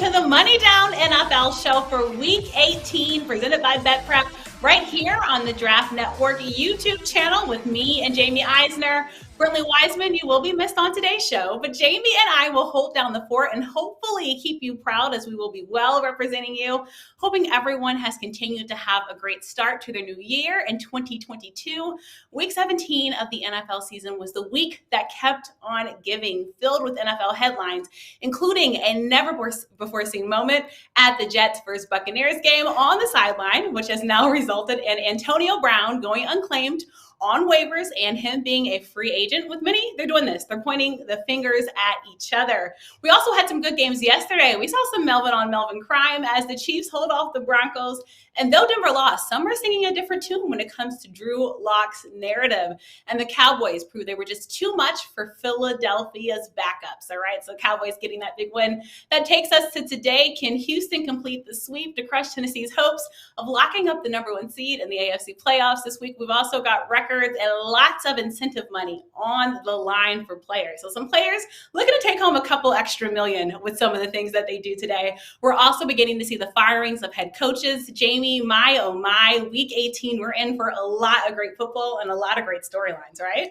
to the Money Down NFL show for Week 18, presented by BetPrep, right here on the Draft Network YouTube channel with me and Jaime Eisner. Brentley Wiseman, you will be missed on today's show, but Jaime and I will hold down the fort and hopefully keep you proud as we will be well representing you. Hoping everyone has continued to have a great start to their new year in 2022. Week 17 of the NFL season was the week that kept on giving, filled with NFL headlines, including a never-before-seen moment at the Jets vs. Buccaneers game on the sideline, which has now resulted in Antonio Brown going unclaimed on waivers and him being a free agent. With many, they're doing this. They're pointing the fingers at each other. We also had some good games yesterday. We saw some Melvin on Melvin crime as the Chiefs hold off the Broncos. And though Denver lost, some are singing a different tune when it comes to Drew Lock's narrative. And the Cowboys proved they were just too much for Philadelphia's backups. All right, so Cowboys getting that big win. That takes us to today. Can Houston complete the sweep to crush Tennessee's hopes of locking up the #1 seed in the AFC playoffs this week? We've also got records and lots of incentive money on the line for players. So some players looking to take home a couple extra million with some of the things that they do today. We're also beginning to see the firings of head coaches. Jaime, my oh my, week 18, we're in for a lot of great football and a lot of great storylines, right?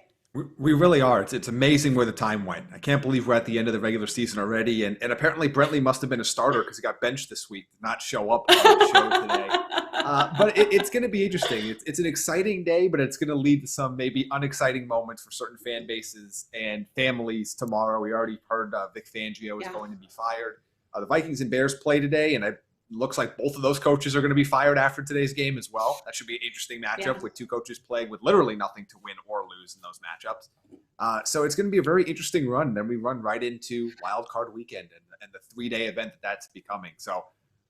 We really are. It's amazing where the time went. I can't believe we're at the end of the regular season already. And apparently Brentley must have been a starter because he got benched this week, did not show up on the show today. But it's going to be interesting. It's an exciting day, but it's going to lead to some maybe unexciting moments for certain fan bases and families tomorrow. We already heard Vic Fangio is going to be fired. The Vikings and Bears play today, and it looks like both of those coaches are going to be fired after today's game as well. That should be an interesting matchup with two coaches playing with literally nothing to win or lose in those matchups. So it's going to be a very interesting run. Then we run right into Wild Card Weekend and the 3-day event that's becoming. So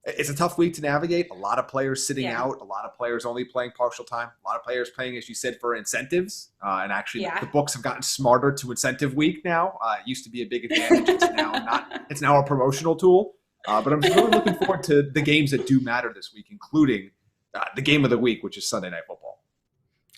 it's a tough week to navigate. A lot of players sitting out, a lot of players only playing partial time, a lot of players playing, as you said, for incentives. And actually the books have gotten smarter to incentive week now. It used to be a big advantage. It's now not. It's now a promotional tool. But I'm really looking forward to the games that do matter this week, including the game of the week, which is Sunday Night Football.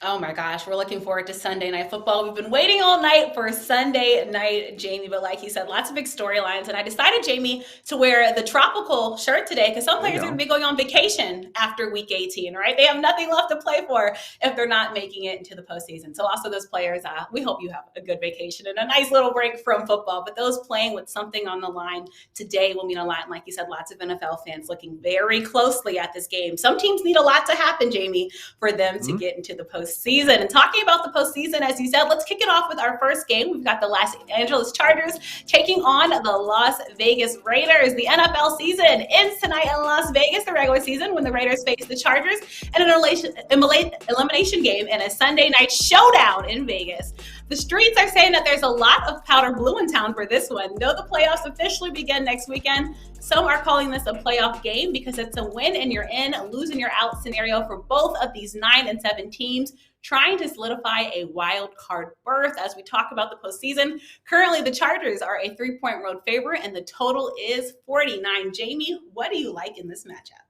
Oh my gosh, we're looking forward to Sunday Night Football. We've been waiting all night for Sunday night, Jaime, but like you said, lots of big storylines. And I decided, Jaime, to wear the tropical shirt today because some players are going to be going on vacation after week 18, right? They have nothing left to play for if they're not making it into the postseason. So also those players, we hope you have a good vacation and a nice little break from football. But those playing with something on the line today will mean a lot. And like you said, lots of NFL fans looking very closely at this game. Some teams need a lot to happen, Jaime, for them to get into the postseason. And talking about the postseason, as you said, let's kick it off with our first game. We've got the Los Angeles Chargers taking on the Las Vegas Raiders. The NFL season ends tonight in Las Vegas, the regular season, when the Raiders face the Chargers in an elimination game and a Sunday night showdown in Vegas. The streets are saying that there's a lot of powder blue in town for this one. Though the playoffs officially begin next weekend, some are calling this a playoff game because it's a win and you're in, a lose and you're out scenario for both of these 9 and 7 teams trying to solidify a wild card berth. As we talk about the postseason, currently the Chargers are a 3-point road favorite and the total is 49. Jaime, what do you like in this matchup?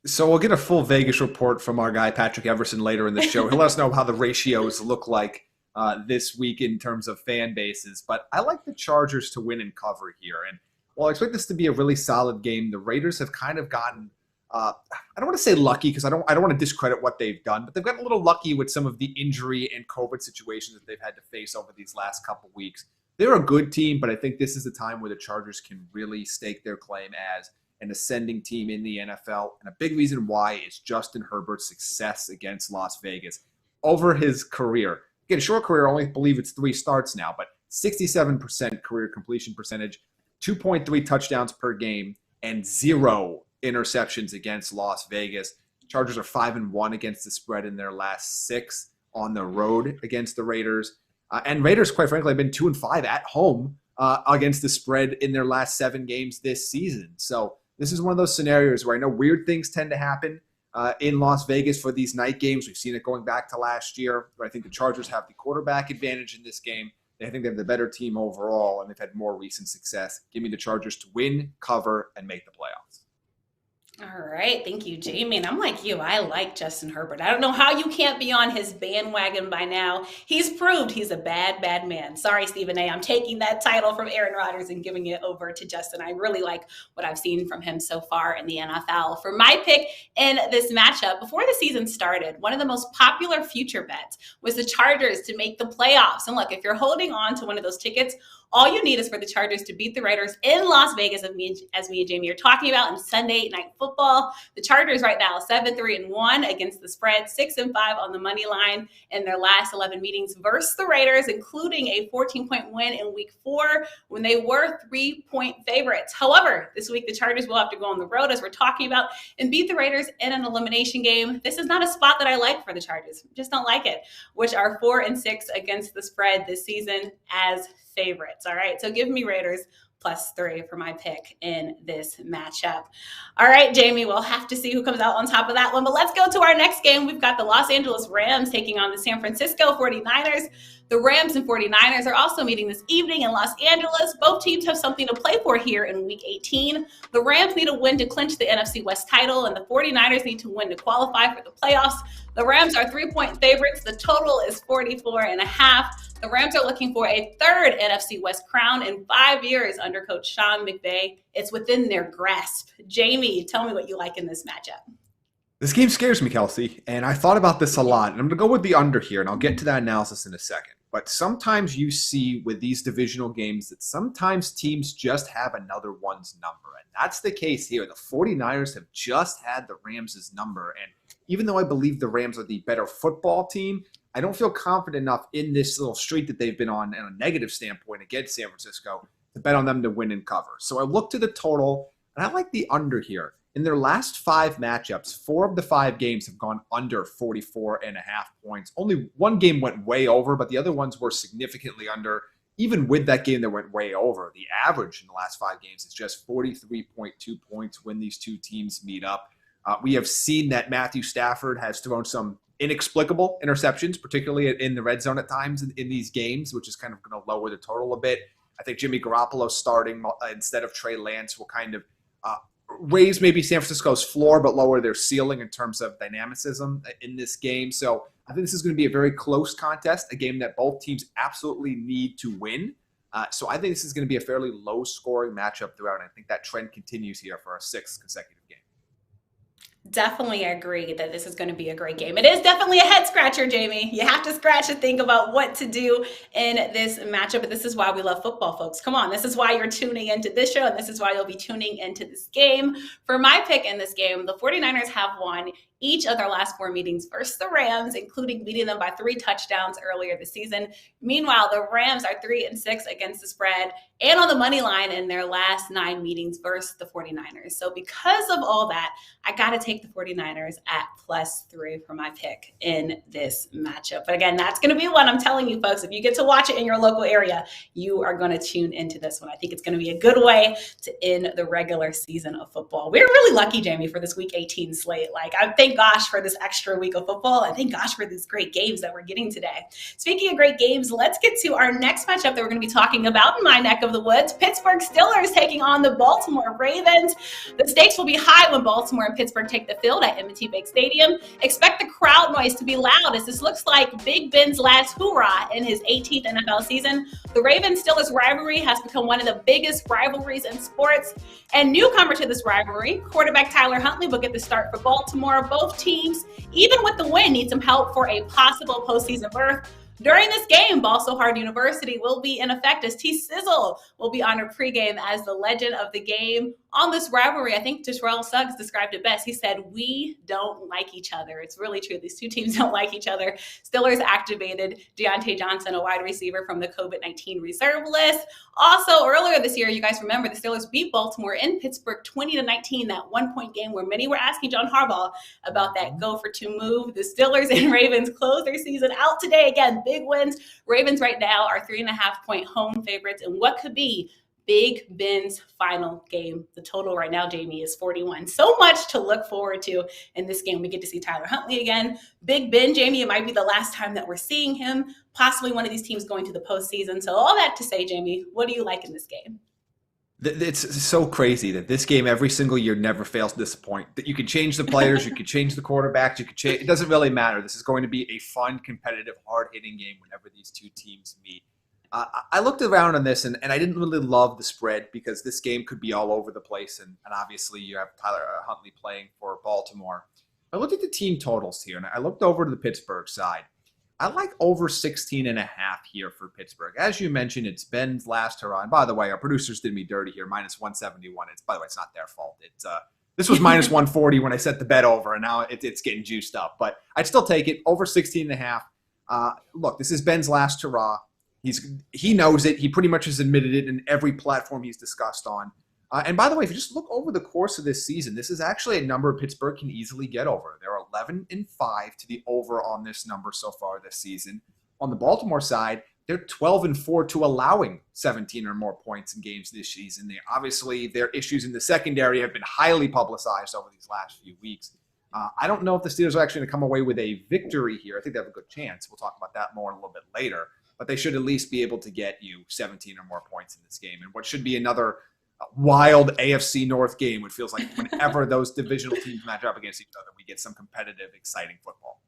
So we'll get a full Vegas report from our guy, Patrick Everson, later in the show. He'll let us know how the ratios look like this week in terms of fan bases. But I like the Chargers to win and cover here. And while I expect this to be a really solid game, the Raiders have kind of gotten I don't want to say lucky because I don't want to discredit what they've done, but they've gotten a little lucky with some of the injury and COVID situations that they've had to face over these last couple weeks. They're a good team, but I think this is the time where the Chargers can really stake their claim as an ascending team in the NFL. And a big reason why is Justin Herbert's success against Las Vegas over his career. Again, a short career, I only believe it's 3 starts now, but 67% career completion percentage, 2.3 touchdowns per game, and 0 interceptions against Las Vegas. Chargers are 5-1 against the spread in their last 6 on the road against the Raiders. And Raiders, quite frankly, have been 2-5 at home against the spread in their last 7 games this season. So this is one of those scenarios where I know weird things tend to happen in Las Vegas for these night games. We've seen it going back to last year, but I think the Chargers have the quarterback advantage in this game. I think they have the better team overall, and they've had more recent success. Give me the Chargers to win, cover, and make the playoffs. All right. Thank you, Jamie. And I'm like you. I like Justin Herbert. I don't know how you can't be on his bandwagon by now. He's proved he's a bad, bad man. Sorry, Stephen A. I'm taking that title from Aaron Rodgers and giving it over to Justin. I really like what I've seen from him so far in the NFL. For my pick in this matchup, before the season started, one of the most popular future bets was the Chargers to make the playoffs. And look, if you're holding on to one of those tickets, all you need is for the Chargers to beat the Raiders in Las Vegas, as me and Jamie are talking about, in Sunday Night Football. The Chargers right now 7-3-1 against the spread, 6-5 on the money line in their last 11 meetings versus the Raiders, including a 14-point win in Week 4 when they were 3-point favorites. However, this week the Chargers will have to go on the road, as we're talking about, and beat the Raiders in an elimination game. This is not a spot that I like for the Chargers. Just don't like it, which are 4-6 against the spread this season as favorites. All right, so give me Raiders +3 for my pick in this matchup. All right, Jamie, we'll have to see who comes out on top of that one, but let's go to our next game. We've got the Los Angeles Rams taking on the San Francisco 49ers. The Rams and 49ers are also meeting this evening in Los Angeles. Both teams have something to play for here in Week 18. The Rams need a win to clinch the NFC West title, and the 49ers need to win to qualify for the playoffs. The Rams are 3-point favorites. The total is 44.5. The Rams are looking for a third NFC West crown in 5 years under Coach Sean McVay. It's within their grasp. Jamie, tell me what you like in this matchup. This game scares me, Kelsey, and I thought about this a lot. And I'm going to go with the under here, and I'll get to that analysis in a second. But sometimes you see with these divisional games that sometimes teams just have another one's number. And that's the case here. The 49ers have just had the Rams' number. And even though I believe the Rams are the better football team, I don't feel confident enough in this little streak that they've been on a negative standpoint against San Francisco to bet on them to win and cover. So I look to the total, and I like the under here. In their last 5 matchups, 4 of the 5 games have gone under 44.5 points. Only one game went way over, but the other ones were significantly under. Even with that game that went way over, the average in the last 5 games is just 43.2 points when these two teams meet up. We have seen that Matthew Stafford has thrown some inexplicable interceptions, particularly in the red zone at times in these games, which is kind of going to lower the total a bit. I think Jimmy Garoppolo starting instead of Trey Lance will kind of raise maybe San Francisco's floor, but lower their ceiling in terms of dynamicism in this game. So I think this is going to be a very close contest, a game that both teams absolutely need to win. So I think this is going to be a fairly low-scoring matchup throughout, and I think that trend continues here for our 6th consecutive game. Definitely agree that this is going to be a great game. It is definitely a head scratcher, Jamie. You have to scratch and think about what to do in this matchup. But this is why we love football, folks. Come on. This is why you're tuning into this show, and this is why you'll be tuning into this game. For my pick in this game, the 49ers have won each of their last 4 meetings versus the Rams, including beating them by 3 touchdowns earlier this season. Meanwhile, the Rams are 3-6 against the spread and on the money line in their last 9 meetings versus the 49ers. So because of all that, I got to take the 49ers at +3 for my pick in this matchup. But again, that's going to be one, I'm telling you folks, if you get to watch it in your local area, you are going to tune into this one. I think it's going to be a good way to end the regular season of football. We're really lucky, Jamie, for this Week 18 slate. I thank gosh for this extra week of football. And thank gosh for these great games that we're getting today. Speaking of great games, let's get to our next matchup that we're going to be talking about in my neck of the woods. Pittsburgh Steelers taking on the Baltimore Ravens. The stakes will be high when Baltimore and Pittsburgh take the field at M&T Bank Stadium. Expect the crowd noise to be loud, as this looks like Big Ben's last hoorah in his 18th NFL season. The Ravens-Steelers rivalry has become one of the biggest rivalries in sports. And newcomer to this rivalry, quarterback Tyler Huntley will get the start for Baltimore. Both teams, even with the win, need some help for a possible postseason berth. During this game, Ball So Hard University will be in effect, as T Sizzle will be honored pregame as the legend of the game. On this rivalry, I think Terrell Suggs described it best. He said, "We don't like each other." It's really true. These two teams don't like each other. Steelers activated Deontay Johnson, a wide receiver from the COVID-19 reserve list. Also, earlier this year, you guys remember the Steelers beat Baltimore in Pittsburgh 20-19, that 1-point game where many were asking John Harbaugh about that go-for-2 move. The Steelers and Ravens close their season out today. Again, big wins. Ravens right now are 3.5-point home favorites in what could be Big Ben's final game. The total right now, Jamie, is 41. So much to look forward to in this game. We get to see Tyler Huntley again. Big Ben, Jamie, it might be the last time that we're seeing him. Possibly one of these teams going to the postseason. So all that to say, Jamie, what do you like in this game? It's so crazy that this game every single year never fails to disappoint. That you can change the players, you can change the quarterbacks, you can change. It doesn't really matter. This is going to be a fun, competitive, hard-hitting game whenever these two teams meet. I looked around on this, and I didn't really love the spread because this game could be all over the place, and obviously you have Tyler Huntley playing for Baltimore. I looked at the team totals here, and I looked over to the Pittsburgh side. I like over 16.5 here for Pittsburgh. As you mentioned, it's Ben's last hurrah. And by the way, our producers did me dirty here, minus 171. By the way, it's not their fault. This was minus 140 when I set the bet over, and now it's getting juiced up. But I'd still take it over 16.5. Look, this is Ben's last hurrah. He knows it. He pretty much has admitted it in every platform he's discussed on. And by the way, if you just look over the course of this season, this is actually a number Pittsburgh can easily get over. They're 11-5 to the over on this number so far this season. On the Baltimore side, they're 12-4 to allowing 17 or more points in games this season. Obviously, their issues in the secondary have been highly publicized over these last few weeks. I don't know if the Steelers are actually going to come away with a victory here. I think they have a good chance. We'll talk about that more a little bit later. But they should at least be able to get you 17 or more points in this game. And what should be another wild AFC North game. It feels like whenever those divisional teams match up against each other, we get some competitive, exciting football.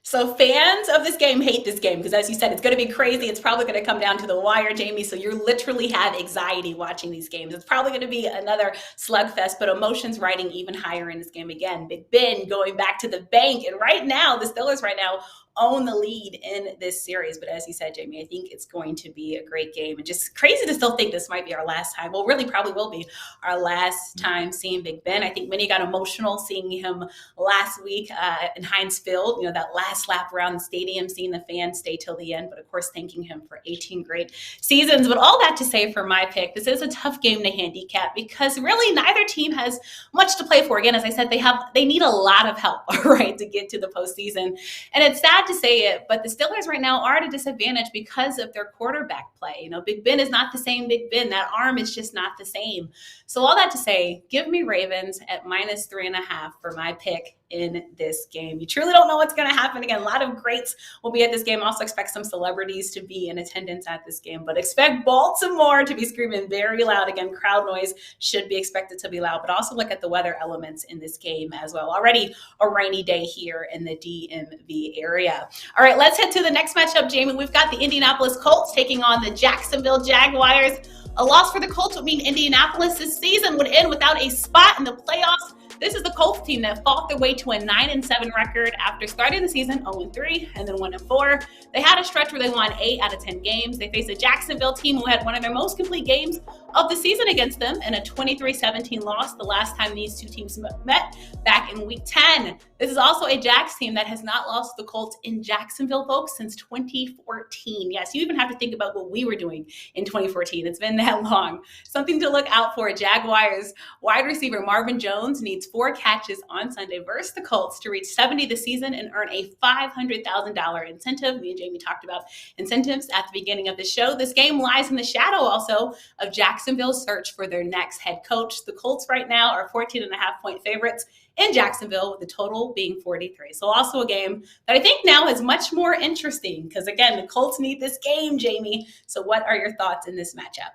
So fans of this game hate this game because, as you said, it's going to be crazy. It's probably going to come down to the wire, Jaime. So you literally have anxiety watching these games. It's probably going to be another slugfest, but emotions riding even higher in this game again. Big Ben going back to the bank. And right now, the Steelers right now own the lead in this series. But as you said, Jaime, I think it's going to be a great game. And just crazy to still think this might be our last time. Well, really probably will be our last time seeing Big Ben. I think many got emotional seeing him last week in Heinz Field, that last lap around the stadium, seeing the fans stay till the end. But of course, thanking him for 18 great seasons. But all that to say for my pick, this is a tough game to handicap because really neither team has much to play for. Again, as I said, they need a lot of help, right, to get to the postseason. And it's sad to say it, but the Steelers right now are at a disadvantage because of their quarterback play. Big Ben is not the same Big Ben. That arm is just not the same. So all that to say, give me Ravens at minus 3.5 for my pick in this game. You truly don't know what's going to happen. Again, a lot of greats will be at this game. Also expect some celebrities to be in attendance at this game, but expect Baltimore to be screaming very loud. Again, crowd noise should be expected to be loud, but also look at the weather elements in this game as well. Already a rainy day here in the DMV area. All right, let's head to the next matchup, Jaime. We've got the Indianapolis Colts taking on the Jacksonville Jaguars. A loss for the Colts would mean Indianapolis this season would end without a spot in the playoffs. This is the Colts team that fought their way to a 9-7 record after starting the season 0-3 and then 1-4. They had a stretch where they won 8 out of 10 games. They faced a Jacksonville team who had one of their most complete games of the season against them in a 23-17 loss the last time these two teams met back in week 10. This is also a Jags team that has not lost the Colts in Jacksonville, folks, since 2014. Yes, you even have to think about what we were doing in 2014. It's been that long. Something to look out for. Jaguars wide receiver Marvin Jones needs 4 catches on Sunday versus the Colts to reach 70 this season and earn a $500,000 incentive. Me and Jaime talked about incentives at the beginning of the show. This game lies in the shadow also of Jacksonville's search for their next head coach. The Colts right now are 14.5-point favorites in Jacksonville, with the total being 43. So also a game that I think now is much more interesting because, again, the Colts need this game, Jaime. So what are your thoughts in this matchup?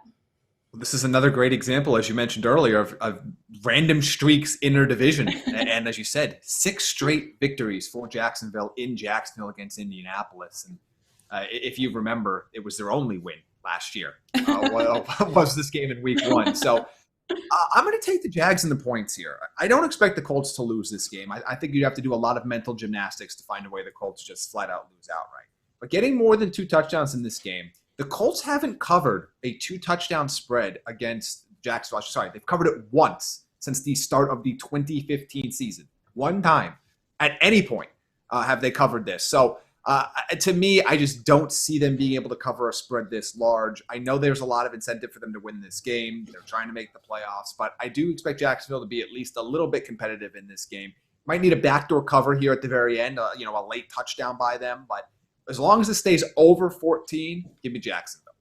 This is another great example, as you mentioned earlier, of random streaks in their division. And as you said, 6 straight victories for Jacksonville in Jacksonville against Indianapolis. And if you remember, it was their only win last year. Was this game in week 1. So I'm going to take the Jags in the points here. I don't expect the Colts to lose this game. I think you'd have to do a lot of mental gymnastics to find a way the Colts just flat out lose outright. But getting more than 2 touchdowns in this game, the Colts haven't covered a 2-touchdown spread against Jacksonville. Sorry, they've covered it once since the start of the 2015 season. One time at any point have they covered this. So to me, I just don't see them being able to cover a spread this large. I know there's a lot of incentive for them to win this game. They're trying to make the playoffs, but I do expect Jacksonville to be at least a little bit competitive in this game. Might need a backdoor cover here at the very end, a late touchdown by them, but as long as it stays over 14, give me Jacksonville.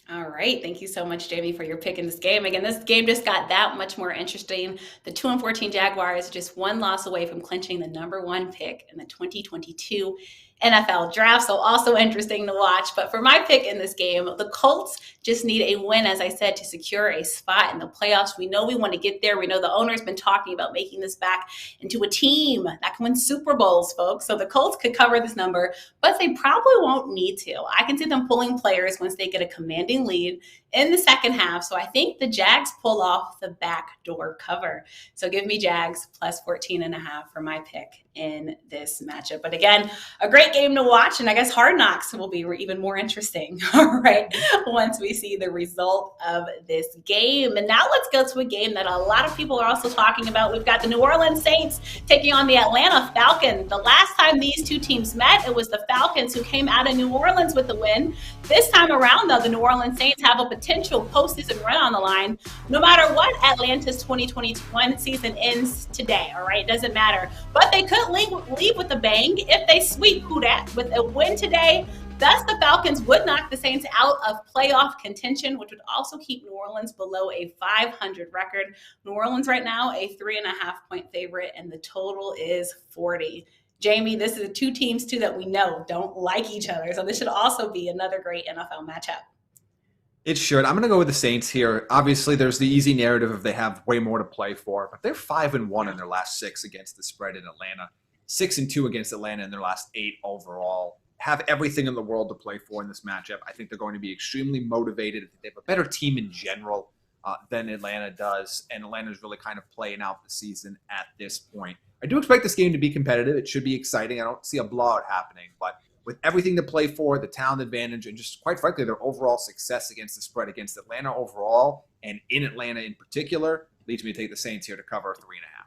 All right. Thank you so much, Jaime, for your pick in this game. Again, this game just got that much more interesting. The 2-14 Jaguars just 1 loss away from clinching the number 1 pick in the 2022 NFL draft, so also interesting to watch. But for my pick in this game, the Colts just need a win, as I said, to secure a spot in the playoffs. We know we want to get there. We know the owner's been talking about making this back into a team that can win Super Bowls, folks. So the Colts could cover this number, but they probably won't need to. I can see them pulling players once they get a commanding lead in the second half. So I think the Jags pull off the backdoor cover. So give me Jags plus 14.5 for my pick in this matchup. But again, a great game to watch. And I guess Hard Knocks will be even more interesting, all right, once we see the result of this game. And now let's go to a game that a lot of people are also talking about. We've got the New Orleans Saints taking on the Atlanta Falcons. The last time these two teams met, it was the Falcons who came out of New Orleans with the win. This time around, though, the New Orleans Saints have a potential postseason run on the line. No matter what Atlanta's 2021 season ends today, all right? It doesn't matter. But they could leave with a bang if they sweep who dat with a win today. Thus, the Falcons would knock the Saints out of playoff contention, which would also keep New Orleans below a 500 record. New Orleans right now, a 3.5-point favorite, and the total is 40. Jaime, this is two teams, too, that we know don't like each other. So this should also be another great NFL matchup. It should. I'm going to go with the Saints here. Obviously, there's the easy narrative of they have way more to play for, but they're 5-1 in their last 6 against the spread in Atlanta, 6-2 against Atlanta in their last 8 overall. Have everything in the world to play for in this matchup. I think they're going to be extremely motivated. They have a better team in general than Atlanta does, and Atlanta's really kind of playing out the season at this point. I do expect this game to be competitive. It should be exciting. I don't see a blowout happening, but with everything to play for, the talent advantage, and just quite frankly, their overall success against the spread against Atlanta overall, and in Atlanta in particular, leads me to take the Saints here to cover 3.5.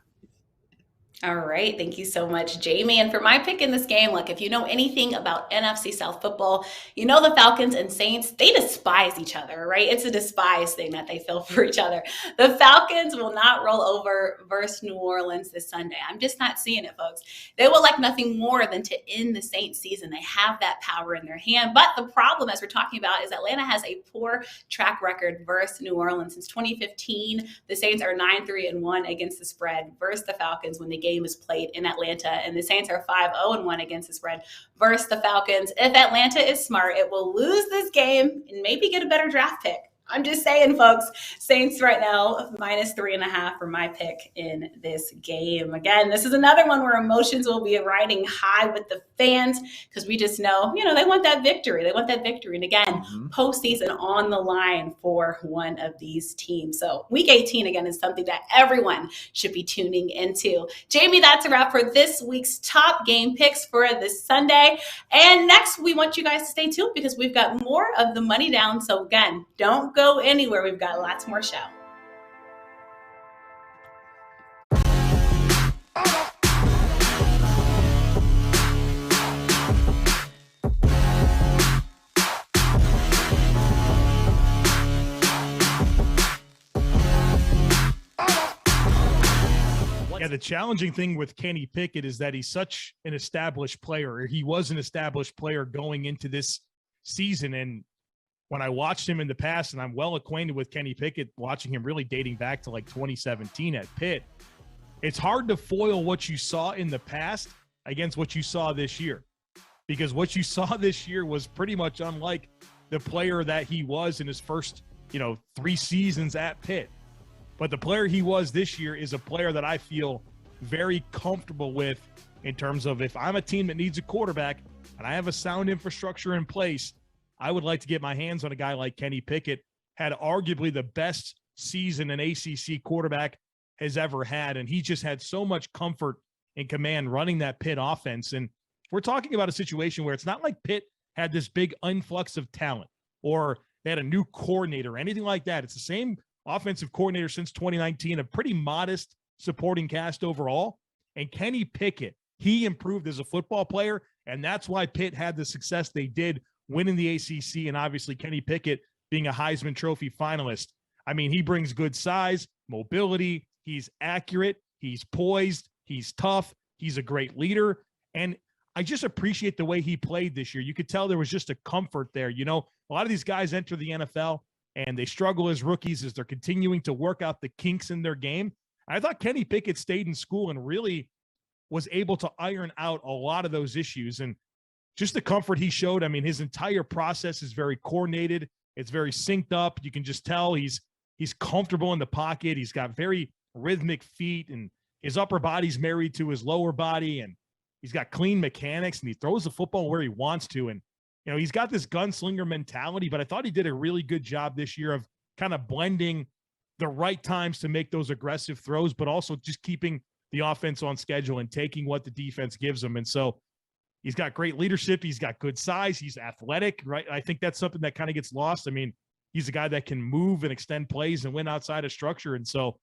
All right. Thank you so much, Jaime. And for my pick in this game, look, if you know anything about NFC South football, you know the Falcons and Saints, they despise each other, right? It's a despise thing that they feel for each other. The Falcons will not roll over versus New Orleans this Sunday. I'm just not seeing it, folks. They will like nothing more than to end the Saints season. They have that power in their hand. But the problem, as we're talking about, is Atlanta has a poor track record versus New Orleans. Since 2015, the Saints are 9-3-1 against the spread versus the Falcons when the game is played in Atlanta, and the Saints are 5-0-1 against the spread versus the Falcons. If Atlanta is smart, it will lose this game and maybe get a better draft pick. I'm just saying, folks, Saints right now, minus 3.5 for my pick in this game. Again, this is another one where emotions will be riding high with the fans because we just know, they want that victory. They want that victory. And again, postseason on the line for one of these teams. So week 18, again, is something that everyone should be tuning into. Jaime, that's a wrap for this week's top game picks for this Sunday. And next, we want you guys to stay tuned because we've got more of the money down. So again, don't go anywhere. We've got lots more show. Yeah, the challenging thing with Kenny Pickett is that he's such an established player. He was an established player going into this season. And when I watched him in the past, and I'm well acquainted with Kenny Pickett, watching him really dating back to like 2017 at Pitt, it's hard to foil what you saw in the past against what you saw this year. Because what you saw this year was pretty much unlike the player that he was in his first, 3 seasons at Pitt. But the player he was this year is a player that I feel very comfortable with in terms of if I'm a team that needs a quarterback and I have a sound infrastructure in place, I would like to get my hands on a guy like Kenny Pickett. Had arguably the best season an ACC quarterback has ever had, and he just had so much comfort and command running that Pitt offense. And we're talking about a situation where it's not like Pitt had this big influx of talent or they had a new coordinator or anything like that. It's the same offensive coordinator since 2019, a pretty modest supporting cast overall. And Kenny Pickett, he improved as a football player, and that's why Pitt had the success they did winning the ACC, and obviously Kenny Pickett being a Heisman Trophy finalist. I mean, he brings good size, mobility, he's accurate, he's poised, he's tough, he's a great leader, and I just appreciate the way he played this year. You could tell there was just a comfort there. A lot of these guys enter the NFL, and they struggle as rookies as they're continuing to work out the kinks in their game. I thought Kenny Pickett stayed in school and really was able to iron out a lot of those issues. And just the comfort he showed. I mean, his entire process is very coordinated. It's very synced up. You can just tell he's comfortable in the pocket. He's got very rhythmic feet, and his upper body's married to his lower body, and he's got clean mechanics, and he throws the football where he wants to. And, he's got this gunslinger mentality, but I thought he did a really good job this year of kind of blending the right times to make those aggressive throws, but also just keeping the offense on schedule and taking what the defense gives him. And so he's got great leadership. He's got good size. He's athletic, right? I think that's something that kind of gets lost. I mean, he's a guy that can move and extend plays and win outside of structure. And so,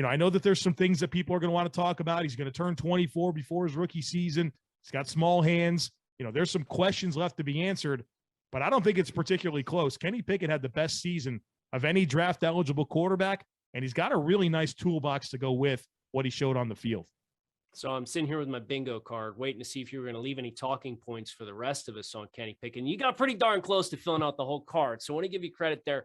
I know that there's some things that people are going to want to talk about. He's going to turn 24 before his rookie season. He's got small hands. There's some questions left to be answered, but I don't think it's particularly close. Kenny Pickett had the best season of any draft-eligible quarterback, and he's got a really nice toolbox to go with what he showed on the field. So I'm sitting here with my bingo card, waiting to see if you were going to leave any talking points for the rest of us on Kenny Pickett. And you got pretty darn close to filling out the whole card. So I want to give you credit there.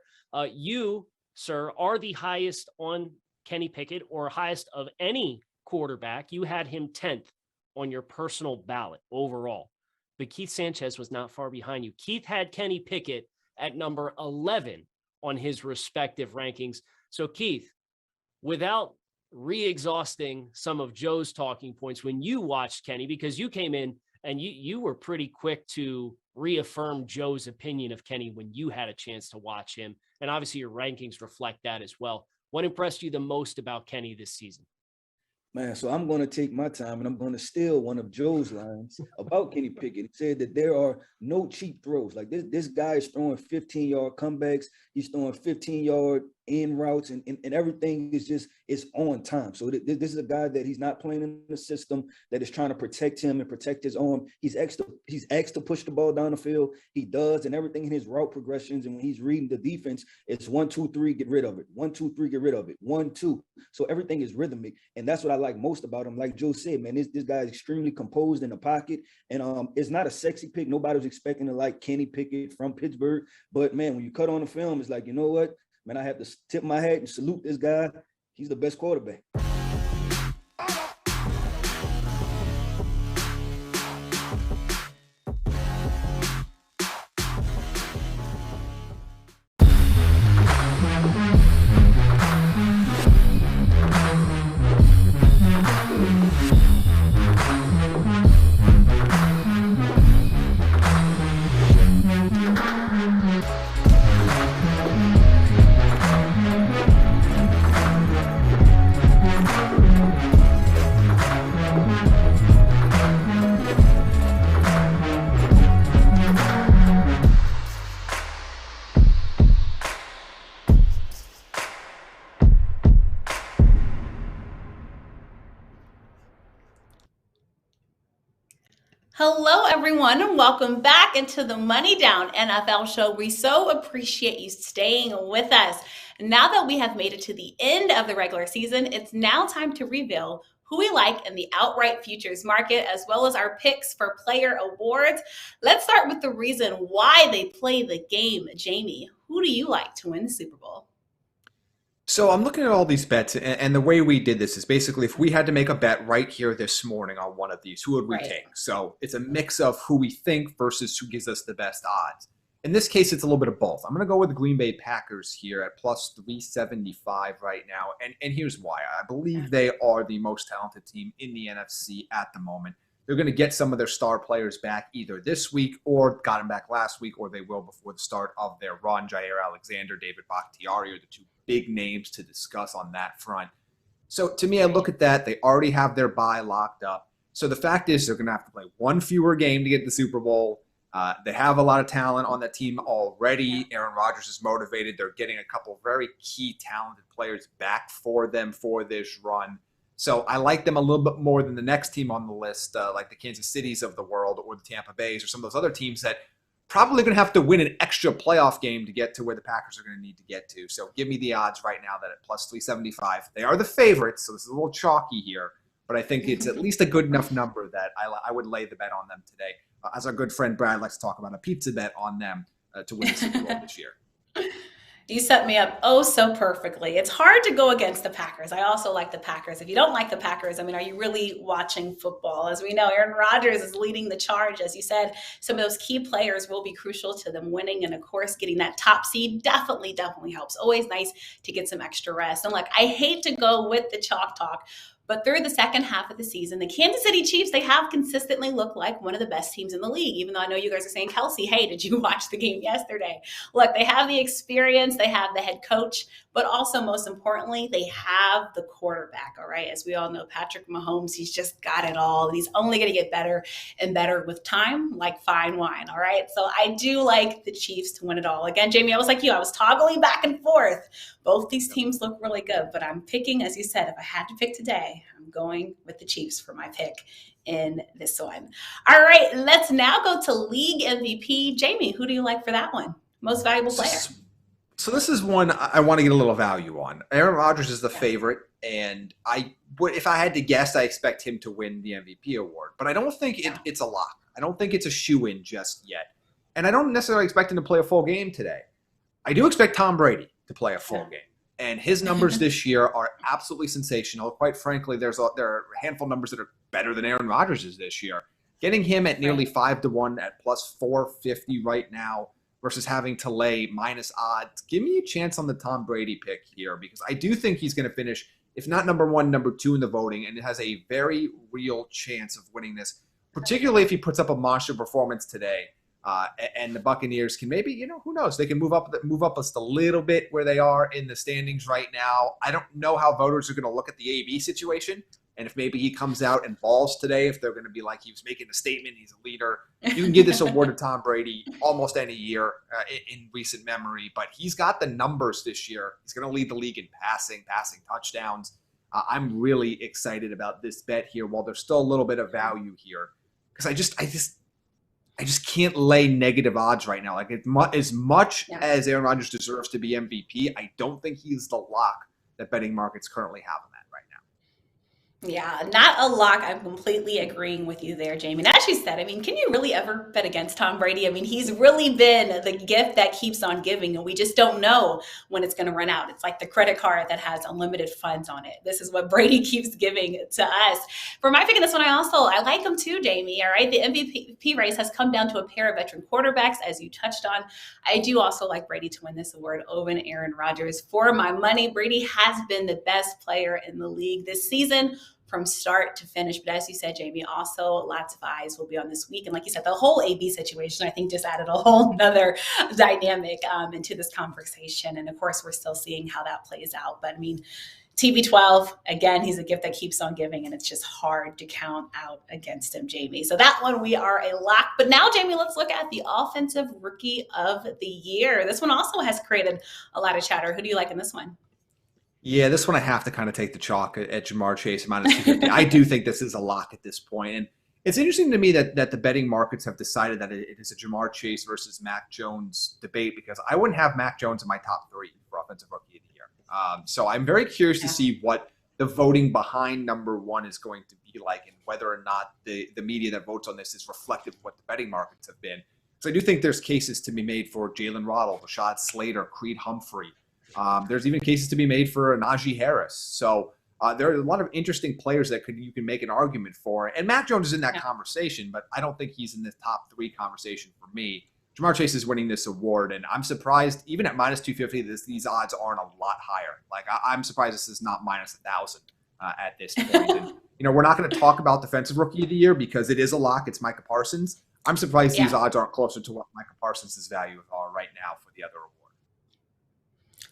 You, sir, are the highest on Kenny Pickett, or highest of any quarterback. You had him 10th on your personal ballot overall. But Keith Sanchez was not far behind you. Keith had Kenny Pickett at number 11 on his respective rankings. So Keith, without re-exhausting some of Joe's talking points when you watched Kenny, because you came in and you were pretty quick to reaffirm Joe's opinion of Kenny when you had a chance to watch him. And obviously your rankings reflect that as well. What impressed you the most about Kenny this season? Man, so I'm going to take my time and I'm going to steal one of Joe's lines about Kenny Pickett. He said that there are no cheap throws. Like this guy is throwing 15-yard comebacks. He's throwing 15-yard in routes, and everything is on time. So this is a guy that he's not playing in the system that is trying to protect him and protect his arm. He's asked to push the ball down the field. He does, and everything in his route progressions. And when he's reading the defense, it's 1, 2, 3, get rid of it. 1, 2, 3, get rid of it. 1, 2. So everything is rhythmic, and that's what I like most about him. Like Joe said, man, this guy is extremely composed in the pocket, and it's not a sexy pick. Nobody was expecting to like Kenny Pickett from Pittsburgh, but man, when you cut on the film, it's like, you know what? Man, I have to tip my hat and salute this guy. He's the best quarterback. Hello, everyone, and welcome back into the Money Down NFL show. We so appreciate you staying with us. Now that we have made it to the end of the regular season, it's now time to reveal who we like in the outright futures market, as well as our picks for player awards. Let's start with the reason why they play the game. Jaime, who do you like to win the Super Bowl? So I'm looking at all these bets, and the way we did this is basically if we had to make a bet right here this morning on one of these, who would we take? So it's a mix of who we think versus who gives us the best odds. In this case, it's a little bit of both. I'm going to go with the Green Bay Packers here at plus 375 right now, and here's why. I believe they are the most talented team in the NFC at the moment. They're going to get some of their star players back either this week or got them back last week, or they will before the start of their run. Jair Alexander, David Bakhtiari are the two big names to discuss on that front. So to me, I look at that. They already have their bye locked up. So the fact is they're going to have to play one fewer game to get the Super Bowl. They have a lot of talent on that team already. Aaron Rodgers is motivated. They're getting a couple very key talented players back for them for this run. So I like them a little bit more than the next team on the list, like the Kansas Cities of the world or the Tampa Bays or some of those other teams that probably going to have to win an extra playoff game to get to where the Packers are going to need to get to. So give me the odds right now that at plus 375. They are the favorites, so this is a little chalky here, but I think it's at least a good enough number that I would lay the bet on them today. As our good friend Brad likes to talk about, a pizza bet on them to win the Super Bowl this year. You set me up oh so perfectly. It's hard to go against the Packers. I also like the Packers. If you don't like the Packers, I mean, are you really watching football? As we know, Aaron Rodgers is leading the charge. As you said, some of those key players will be crucial to them winning. And of course, getting that top seed definitely helps. Always nice to get some extra rest. And look, I hate to go with the chalk talk, but through the second half of the season, the Kansas City Chiefs, they have consistently looked like one of the best teams in the league, even though I know you guys are saying, Kelsey, hey, did you watch the game yesterday? Look, they have the experience, they have the head coach, but also most importantly, they have the quarterback, all right? As we all know, Patrick Mahomes, he's just got it all. He's only going to get better and better with time, like fine wine, all right? So I do like the Chiefs to win it all. Again, Jamie, I was like you, I was toggling back and forth. Both these teams look really good, but I'm picking, as you said, if I had to pick today, I'm going with the Chiefs for my pick in this one. All right, let's now go to league MVP. Jamie, who do you like for that one? Most valuable player. So this is one I want to get a little value on. Aaron Rodgers is the favorite, and if I had to guess, I expect him to win the MVP award. But I don't think it's a lock. I don't think it's a shoo-in just yet. And I don't necessarily expect him to play a full game today. I do expect Tom Brady to play a full game. And his numbers this year are absolutely sensational. Quite frankly, there are a handful of numbers that are better than Aaron Rodgers' this year. Getting him at nearly 5-1 at plus 450 right now versus having to lay minus odds. Give me a chance on the Tom Brady pick here, because I do think he's going to finish, if not number one, number two in the voting, and it has a very real chance of winning this, particularly if he puts up a monster performance today. And the Buccaneers can maybe, who knows? They can move up just a little bit where they are in the standings right now. I don't know how voters are going to look at the AB situation, and if maybe he comes out and balls today, if they're going to be like he was making a statement, he's a leader. You can give this award to Tom Brady almost any year in recent memory, but he's got the numbers this year. He's going to lead the league in passing touchdowns. I'm really excited about this bet here, while there's still a little bit of value here, because I just can't lay negative odds right now. Like, as much as Aaron Rodgers deserves to be MVP, I don't think he's the lock that betting markets currently have him at right now. Yeah, not a lock. I'm completely agreeing with you there, Jamie. And as you said, I mean, can you really ever bet against Tom Brady? I mean, he's really been the gift that keeps on giving, and we just don't know when it's going to run out. It's like the credit card that has unlimited funds on it. This is what Brady keeps giving to us. For my pick in this one, I like him too, Jamie. All right, the MVP race has come down to a pair of veteran quarterbacks, as you touched on. I do also like Brady to win this award over Aaron Rodgers. For my money, Brady has been the best player in the league this season, from start to finish. But as you said, Jamie, also lots of eyes will be on this week. And like you said, the whole AB situation, I think, just added a whole nother dynamic into this conversation. And of course, we're still seeing how that plays out. But I mean, TB12, again, he's a gift that keeps on giving, and it's just hard to count out against him, Jamie. So that one, we are a lock. But now, Jamie, let's look at the Offensive Rookie of the Year. This one also has created a lot of chatter. Who do you like in this one? Yeah, this one I have to kind of take the chalk at Jamar Chase minus 250. I do think this is a lock at this point. And it's interesting to me that the betting markets have decided that it is a Jamar Chase versus Mac Jones debate, because I wouldn't have Mac Jones in my top three for Offensive Rookie of the Year. So I'm very curious to see what the voting behind number one is going to be like, and whether or not the media that votes on this is reflective of what the betting markets have been. So I do think there's cases to be made for Jalen Waddle, Rashad Slater, Creed Humphrey. There's even cases to be made for Najee Harris. So there are a lot of interesting players that you can make an argument for. And Mac Jones is in that conversation, but I don't think he's in the top three conversation for me. Jamar Chase is winning this award, and I'm surprised, even at minus 250, these odds aren't a lot higher. Like, I'm surprised this is not minus 1,000 at this point. And, we're not going to talk about Defensive Rookie of the Year because it is a lock. It's Micah Parsons. I'm surprised these odds aren't closer to what Micah Parsons' value are right now for the other award.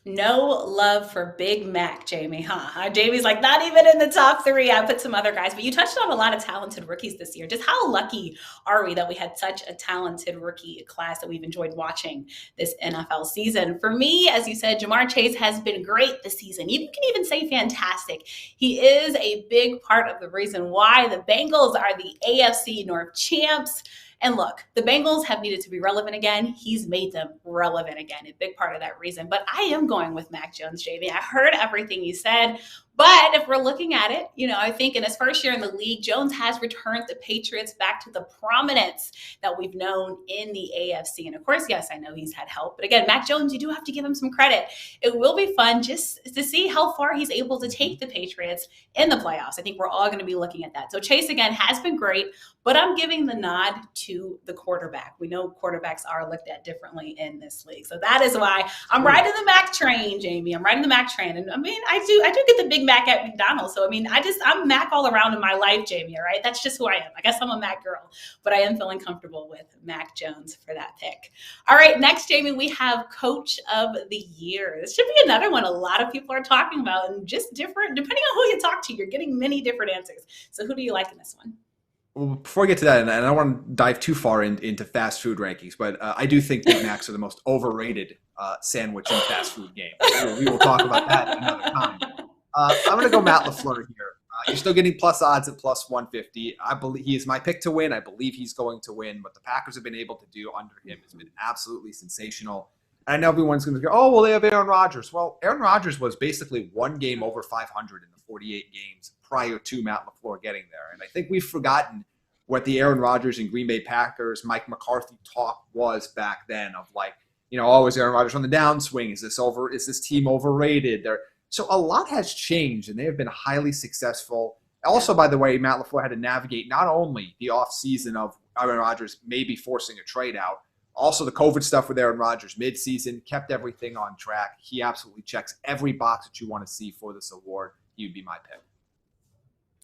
No love for Big Mac, Jamie, huh? Jamie's like, not even in the top three. I put some other guys, but you touched on a lot of talented rookies this year. Just how lucky are we that we had such a talented rookie class that we've enjoyed watching this NFL season? For me, as you said, Jamar Chase has been great this season. You can even say fantastic. He is a big part of the reason why the Bengals are the AFC North champs. And look, the Bengals have needed to be relevant again. He's made them relevant again, a big part of that reason. But I am going with Mac Jones, Jamie. I heard everything you said. But if we're looking at it, I think in his first year in the league, Jones has returned the Patriots back to the prominence that we've known in the AFC. And of course, yes, I know he's had help. But again, Mac Jones, you do have to give him some credit. It will be fun just to see how far he's able to take the Patriots in the playoffs. I think we're all going to be looking at that. So Chase, again, has been great, but I'm giving the nod to the quarterback. We know quarterbacks are looked at differently in this league. So that is why I'm riding the Mac train, Jamie. I'm riding the Mac train. And I mean, I do get the Big Mac at McDonald's. So I mean, I'm Mac all around in my life, Jamie. All right. That's just who I am. I guess I'm a Mac girl, but I am feeling comfortable with Mac Jones for that pick. All right. Next, Jamie, we have Coach of the Year. This should be another one a lot of people are talking about, and just different, depending on who you talk to, you're getting many different answers. So who do you like in this one? Well, before I get to that, and I don't want to dive too far into fast food rankings, but I do think Big Macs are the most overrated sandwich in fast food game. We will talk about that another time. I'm going to go Matt LaFleur here. You're still getting plus odds at plus 150. I believe he is my pick to win. I believe he's going to win. What the Packers have been able to do under him has been absolutely sensational. And I know everyone's going to go, oh, well, they have Aaron Rodgers. Well, Aaron Rodgers was basically one game over 500 in the 48 games prior to Matt LaFleur getting there. And I think we've forgotten what the Aaron Rodgers and Green Bay Packers, Mike McCarthy talk was back then of like, oh, is Aaron Rodgers on the downswing? Is this team overrated? So a lot has changed, and they have been highly successful. Also, by the way, Matt LaFleur had to navigate not only the offseason of Aaron Rodgers maybe forcing a trade out, also the COVID stuff with Aaron Rodgers midseason, kept everything on track. He absolutely checks every box that you want to see for this award. He'd be my pick.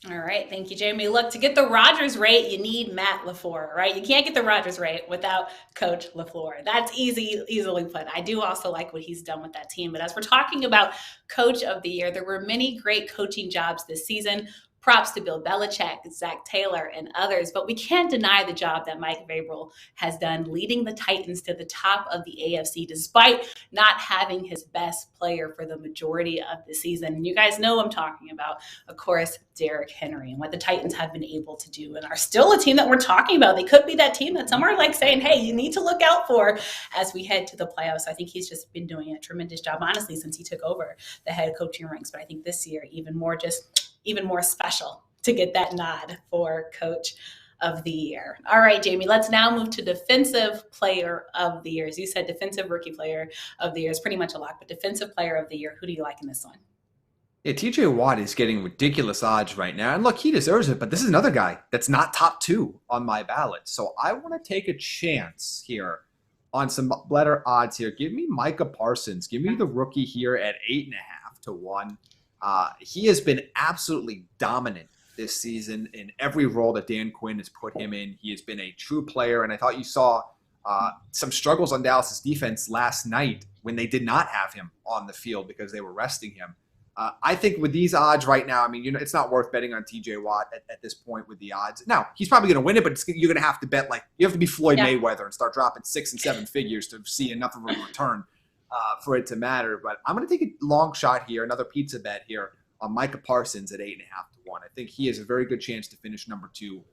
All right. Thank you, Jamie. Look, to get the Rodgers rate, you need Matt LaFleur, right? You can't get the Rodgers rate without Coach LaFleur. That's easily put. I do also like what he's done with that team. But as we're talking about Coach of the Year, there were many great coaching jobs this season. Props to Bill Belichick, Zach Taylor, and others, but we can't deny the job that Mike Vrabel has done leading the Titans to the top of the AFC despite not having his best player for the majority of the season. And you guys know I'm talking about, of course, Derrick Henry and what the Titans have been able to do and are still a team that we're talking about. They could be that team that some are like saying, hey, you need to look out for as we head to the playoffs. I think he's just been doing a tremendous job, honestly, since he took over the head coaching ranks. But I think this year, even more special to get that nod for Coach of the Year. All right, Jamie, let's now move to Defensive Player of the Year. As you said, Defensive Rookie Player of the Year is pretty much a lock, but Defensive Player of the Year, who do you like in this one? Yeah, TJ Watt is getting ridiculous odds right now. And look, he deserves it, but this is another guy that's not top 2 on my ballot. So I want to take a chance here on some better odds here. Give me Micah Parsons. Give me the rookie here at 8.5 to 1. He has been absolutely dominant this season in every role that Dan Quinn has put him in. He has been a true player, and I thought you saw some struggles on Dallas's defense last night when they did not have him on the field because they were resting him. I think with these odds right now, I mean, it's not worth betting on TJ Watt at this point with the odds. Now, he's probably going to win it, but you're going to have to bet you have to be Floyd Mayweather and start dropping 6 and 7 figures to see enough of a return for it to matter. But I'm going to take a long shot here, another pizza bet here on Micah Parsons at 8.5 to 1. I think he has a very good chance to finish number 2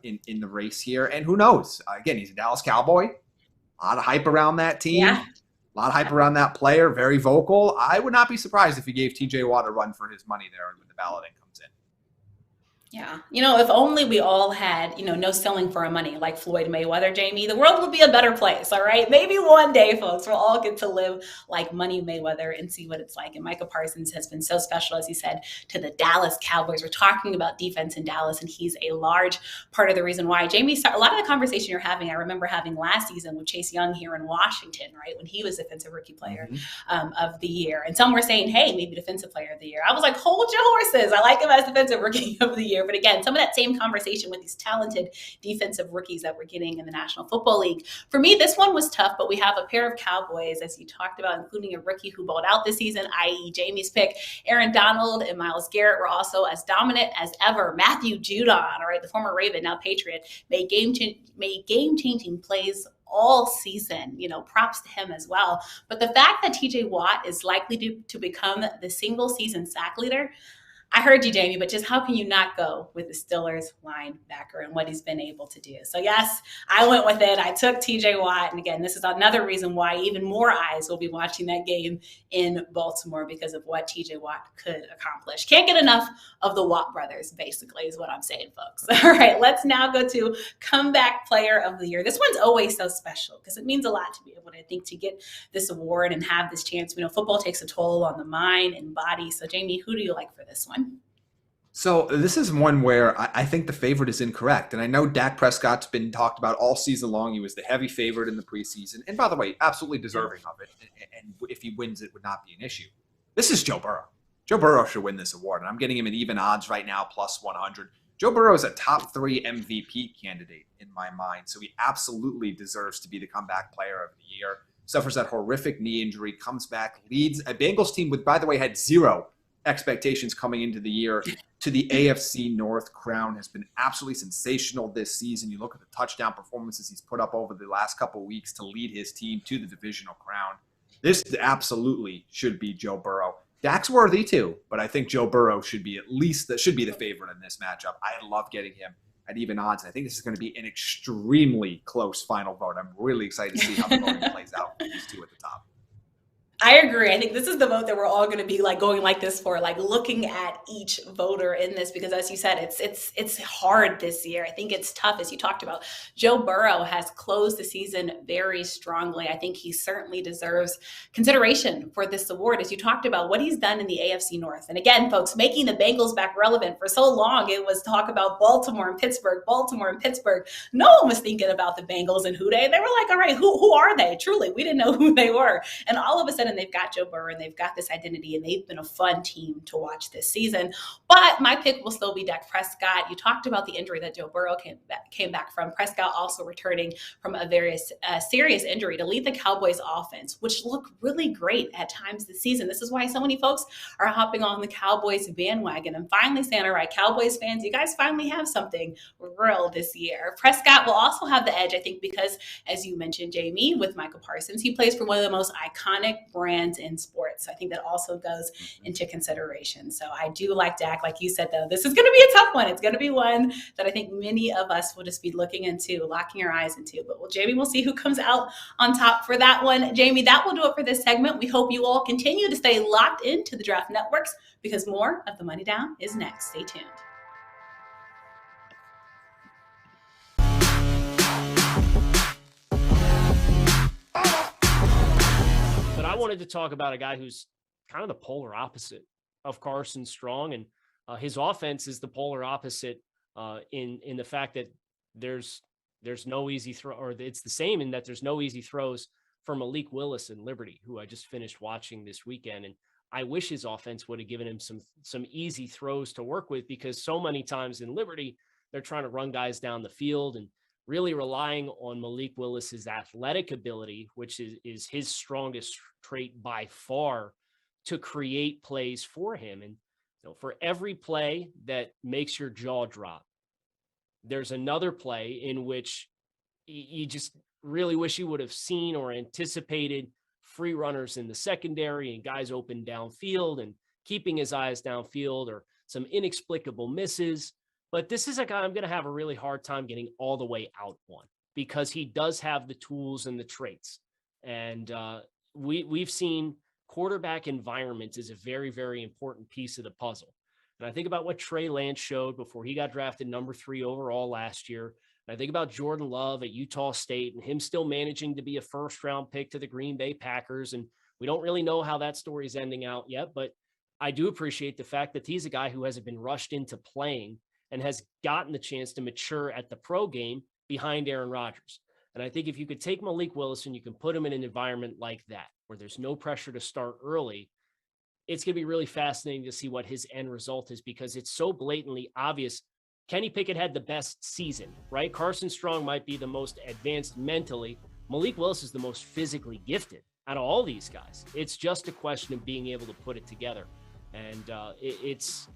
in the race here. And who knows? Again, he's a Dallas Cowboy. A lot of hype around that team. Yeah. A lot of hype around that player. Very vocal. I would not be surprised if he gave TJ Watt a run for his money there when the balloting comes in. Yeah. If only we all had, no selling for our money like Floyd Mayweather, Jamie, the world would be a better place. All right. Maybe one day, folks, we'll all get to live like Money Mayweather and see what it's like. And Micah Parsons has been so special, as he said, to the Dallas Cowboys. We're talking about defense in Dallas, and he's a large part of the reason why. Jamie, a lot of the conversation you're having, I remember having last season with Chase Young here in Washington, right, when he was Defensive Rookie Player of the Year. And some were saying, hey, maybe Defensive Player of the Year. I was like, hold your horses. I like him as Defensive Rookie of the Year. But again, some of that same conversation with these talented defensive rookies that we're getting in the National Football League. For me, this one was tough, but we have a pair of Cowboys, as you talked about, including a rookie who balled out this season, i.e. Jamie's pick. Aaron Donald and Myles Garrett were also as dominant as ever. Matthew Judon, all right, the former Raven, now Patriot, made game-changing plays all season. Props to him as well. But the fact that TJ Watt is likely to become the single season sack leader, I heard you, Jamie, but just how can you not go with the Steelers linebacker and what he's been able to do? So yes, I went with it. I took TJ Watt. And again, this is another reason why even more eyes will be watching that game in Baltimore because of what TJ Watt could accomplish. Can't get enough of the Watt brothers, basically, is what I'm saying, folks. All right, let's now go to comeback player of the year. This one's always so special because it means a lot to be able to think to get this award and have this chance. You know, football takes a toll on the mind and body. So Jamie, who do you like for this one? So this is one where I think the favorite is incorrect. And I know Dak Prescott's been talked about all season long. He was the heavy favorite in the preseason. And by the way, absolutely deserving of it. And if he wins, it would not be an issue. This is Joe Burrow. Joe Burrow should win this award. And I'm getting him at even odds right now, plus 100. Joe Burrow is a top 3 MVP candidate in my mind. So he absolutely deserves to be the comeback player of the year. Suffers that horrific knee injury, comes back, leads a Bengals team with, by the way, had 0 expectations coming into the year to the AFC North crown. Has been absolutely sensational this season. You look at the touchdown performances he's put up over the last couple of weeks to lead his team to the divisional crown. This absolutely should be Joe Burrow. Dak's worthy too, but I think Joe Burrow should be the favorite in this matchup. I love getting him at even odds. I think this is going to be an extremely close final vote. I'm really excited to see how the voting plays out for these two at the top. I agree. I think this is the vote that we're all going to be like going like this for, like looking at each voter in this, because as you said, it's hard this year. I think it's tough, as you talked about. Joe Burrow has closed the season very strongly. I think he certainly deserves consideration for this award, as you talked about what he's done in the AFC North. And again, folks, making the Bengals back relevant for so long, it was talk about Baltimore and Pittsburgh. No one was thinking about the Bengals and who they were like, all right, who are they? Truly, we didn't know who they were. And all of a sudden, they've got Joe Burrow and they've got this identity, and they've been a fun team to watch this season. But my pick will still be Dak Prescott. You talked about the injury that Joe Burrow came back from. Prescott also returning from a very serious injury to lead the Cowboys offense, which looked really great at times this season. This is why so many folks are hopping on the Cowboys bandwagon and finally saying, all right, Cowboys fans, you guys finally have something real this year. Prescott will also have the edge, I think, because as you mentioned, Jamie, with Michael Parsons, he plays for one of the most iconic brands in sports. So I think that also goes into consideration. So I do like Dak. Like you said, though, this is going to be a tough one. It's going to be one that I think many of us will just be looking into, locking our eyes into. But Jamie, we'll see who comes out on top for that one. Jamie, that will do it for this segment. We hope you all continue to stay locked into the Draft Networks, because more of the Money Down is next. Stay tuned. I wanted to talk about a guy who's kind of the polar opposite of Carson Strong, and his offense is the polar opposite in the fact that there's no easy throw, or it's the same in that there's no easy throws for Malik Willis and Liberty, who I just finished watching this weekend. And I wish his offense would have given him some easy throws to work with, because so many times in Liberty, they're trying to run guys down the field and really relying on Malik Willis's athletic ability, which is his strongest trait by far, to create plays for him. And for every play that makes your jaw drop, there's another play in which you just really wish you would have seen or anticipated free runners in the secondary and guys open downfield and keeping his eyes downfield, or some inexplicable misses. But this is a guy I'm going to have a really hard time getting all the way out on, because he does have the tools and the traits. And we've seen quarterback environment is a very, very important piece of the puzzle. And I think about what Trey Lance showed before he got drafted number 3 overall last year. And I think about Jordan Love at Utah State and him still managing to be a first-round pick to the Green Bay Packers. And we don't really know how that story is ending out yet, but I do appreciate the fact that he's a guy who hasn't been rushed into playing and has gotten the chance to mature at the pro game behind Aaron Rodgers. And I think if you could take Malik Willis and you can put him in an environment like that, where there's no pressure to start early, it's going to be really fascinating to see what his end result is, because it's so blatantly obvious. Kenny Pickett had the best season, right? Carson Strong might be the most advanced mentally. Malik Willis is the most physically gifted out of all these guys. It's just a question of being able to put it together. And it's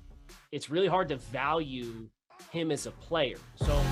really hard to value him as a player. So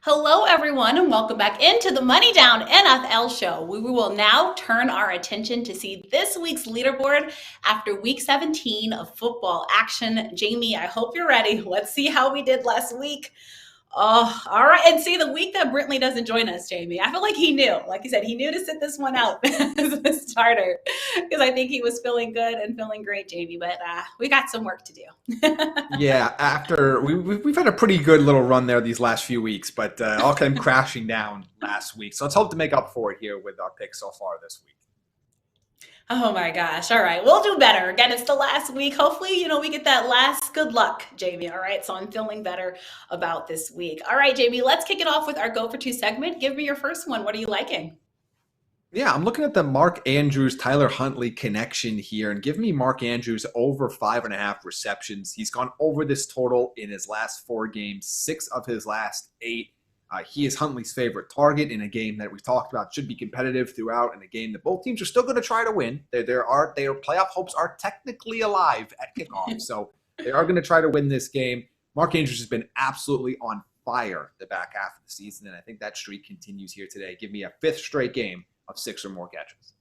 Hello, everyone, and welcome back into the Money Down NFL show. We will now turn our attention to see this week's leaderboard after week 17 of football action. Jaime, I hope you're ready. Let's see how we did last week. Oh, all right. And see, the week that Brentley doesn't join us, Jaime, I feel like he knew. Like you said, he knew to sit this one out as a starter because I think he was feeling good and feeling great, Jaime. But we got some work to do. Yeah, after we've had a pretty good little run there these last few weeks, but all came crashing down last week. So let's hope to make up for it here with our picks so far this week. Oh my gosh. All right. We'll do better. Again, it's the last week. Hopefully, we get that last good luck, Jaime. All right. So I'm feeling better about this week. All right, Jaime, let's kick it off with our Go for Two segment. Give me your first one. What are you liking? Yeah, I'm looking at the Mark Andrews, Tyler Huntley connection here, and give me Mark Andrews over 5.5 receptions. He's gone over this total in his last 4 games, 6 of his last 8. He is Huntley's favorite target in a game that we've talked about should be competitive throughout, in a game that both teams are still going to try to win. Their playoff hopes are technically alive at kickoff, so they are going to try to win this game. Mark Andrews has been absolutely on fire the back half of the season, and I think that streak continues here today. Give me a 5th straight game of 6 or more catches.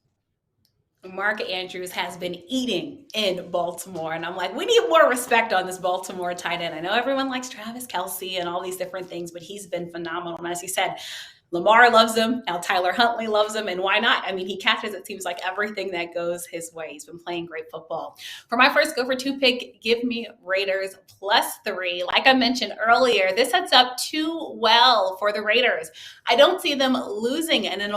Mark Andrews has been eating in Baltimore, and I'm like, we need more respect on this Baltimore tight end. I know everyone likes Travis Kelsey and all these different things, but he's been phenomenal. And as he said, Lamar loves him. Now Tyler Huntley loves him, and why not? I mean, he catches, it seems like, everything that goes his way. He's been playing great football. For my first Go for Two pick, give me Raiders +3. Like I mentioned earlier, this sets up too well for the Raiders. I don't see them losing in an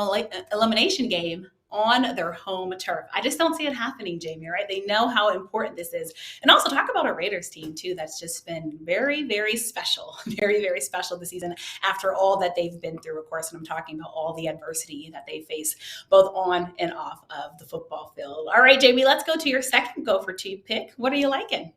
elimination game on their home turf. I just don't see it happening, Jaime, right? They know how important this is. And also talk about a Raiders team too that's just been very, very special, very, very special this season after all that they've been through, of course, and I'm talking about all the adversity that they face both on and off of the football field. All right, Jaime, let's go to your second Go for Two pick. What are you liking?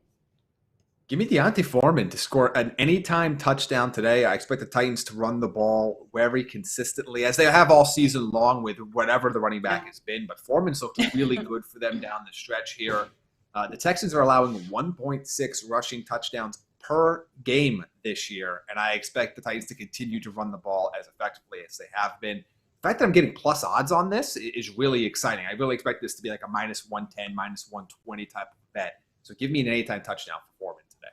Give me Deontay Foreman to score an anytime touchdown today. I expect the Titans to run the ball very consistently, as they have all season long with whatever the running back has been. But Foreman's looked really good for them down the stretch here. The Texans are allowing 1.6 rushing touchdowns per game this year, and I expect the Titans to continue to run the ball as effectively as they have been. The fact that I'm getting plus odds on this is really exciting. I really expect this to be like a -110, -120 type of bet. So give me an anytime touchdown for Foreman today.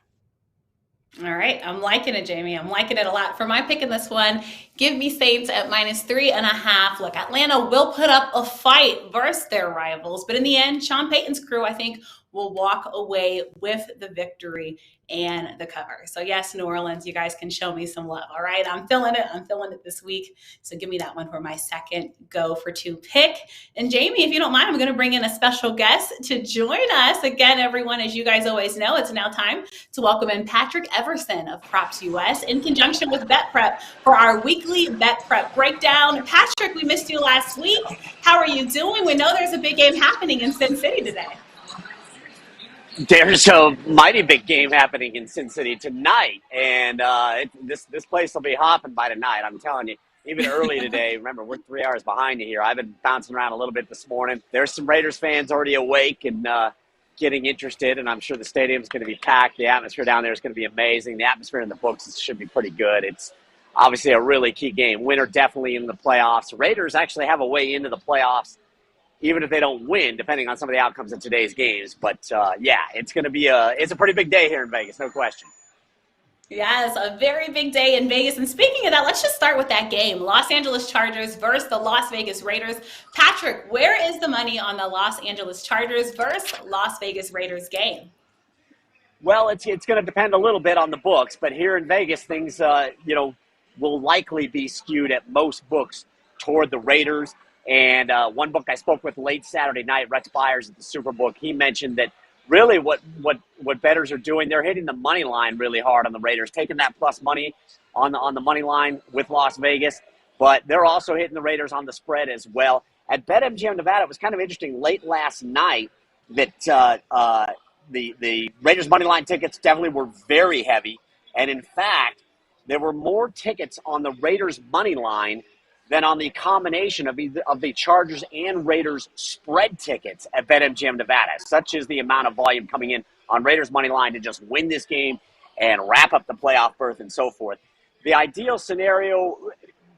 All right. I'm liking it, Jaime. I'm liking it a lot. For my pick in this one, give me Saints at -3.5. Look, Atlanta will put up a fight versus their rivals, but in the end, Sean Payton's crew, I think, will walk away with the victory and the cover. So yes, New Orleans, you guys can show me some love. All right. I'm feeling it. I'm feeling it this week. So give me that one for my second Go for Two pick. And Jaime, if you don't mind, I'm going to bring in a special guest to join us. Again, everyone, as you guys always know, it's now time to welcome in Patrick Everson of Props US in conjunction with BetPrep for our weekly BetPrep breakdown. Patrick, we missed you last week. How are you doing? We know there's a big game happening in Sin City today. There's a mighty big game happening in Sin City tonight, and this place will be hopping by tonight. I'm telling you, even early today. Remember, we're 3 hours behind you here. I've been bouncing around a little bit this morning. There's some Raiders fans already awake and getting interested, and I'm sure the stadium's going to be packed. The atmosphere down there is going to be amazing. The atmosphere in the books should be pretty good. It's obviously a really key game. Winner definitely in the playoffs. Raiders actually have a way into the playoffs, even if they don't win, depending on some of the outcomes of today's games. But, yeah, it's going to be it's a pretty big day here in Vegas, no question. Yes, a very big day in Vegas. And speaking of that, let's just start with that game. Los Angeles Chargers versus the Las Vegas Raiders. Patrick, where is the money on the Los Angeles Chargers versus Las Vegas Raiders game? Well, it's going to depend a little bit on the books. But here in Vegas, things, will likely be skewed at most books toward the Raiders. And one book I spoke with late Saturday night, Rex Byers at the Superbook, he mentioned that really what bettors are doing, they're hitting the money line really hard on the Raiders, taking that plus money on the money line with Las Vegas, but they're also hitting the Raiders on the spread as well. At BetMGM Nevada, it was kind of interesting late last night that the Raiders money line tickets definitely were very heavy, and in fact, there were more tickets on the Raiders money line than on the combination of the Chargers and Raiders spread tickets at BetMGM Nevada. Such is the amount of volume coming in on Raiders money line to just win this game and wrap up the playoff berth and so forth. the ideal scenario,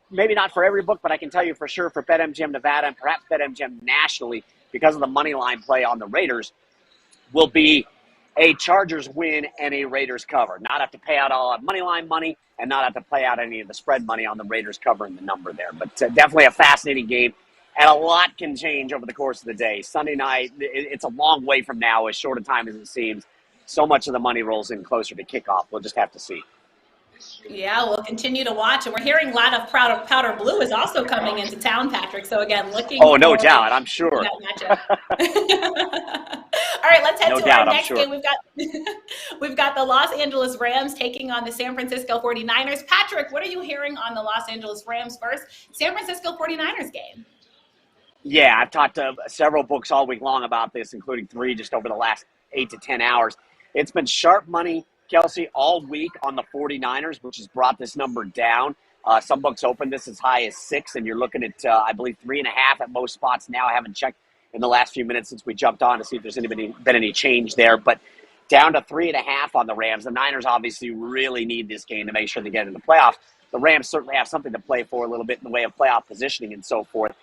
maybe not for every book, but I can tell you for sure for BetMGM Nevada and perhaps BetMGM nationally, because of the money line play on the Raiders, will be a Chargers win and a Raiders cover. Not have to pay out all that money line money and not have to pay out any of the spread money on the Raiders covering the number there. But definitely a fascinating game, and a lot can change over the course of the day. Sunday night, it's a long way from now, as short a time as it seems. So much of the money rolls in closer to kickoff. We'll just have to see. Yeah, we'll continue to watch. And we're hearing a lot of Powder Blue is also coming into town, Patrick. So, again, looking Oh, no doubt. I'm sure. All right, let's head to our next sure. game. We've got the Los Angeles Rams taking on the San Francisco 49ers. Patrick, what are you hearing on the Los Angeles Rams first San Francisco 49ers game? Yeah, I've talked to several books all week long about this, including 3 just over the last 8 to 10 hours. It's been sharp money, Kelsey, all week on the 49ers, which has brought this number down. Some books open this as high as 6, and you're looking at, I believe, 3.5 at most spots now. I haven't checked in the last few minutes since we jumped on to see if there's been any change there. But down to 3.5 on the Rams. The Niners obviously really need this game to make sure they get into the playoffs. The Rams certainly have something to play for a little bit in the way of playoff positioning and so forth.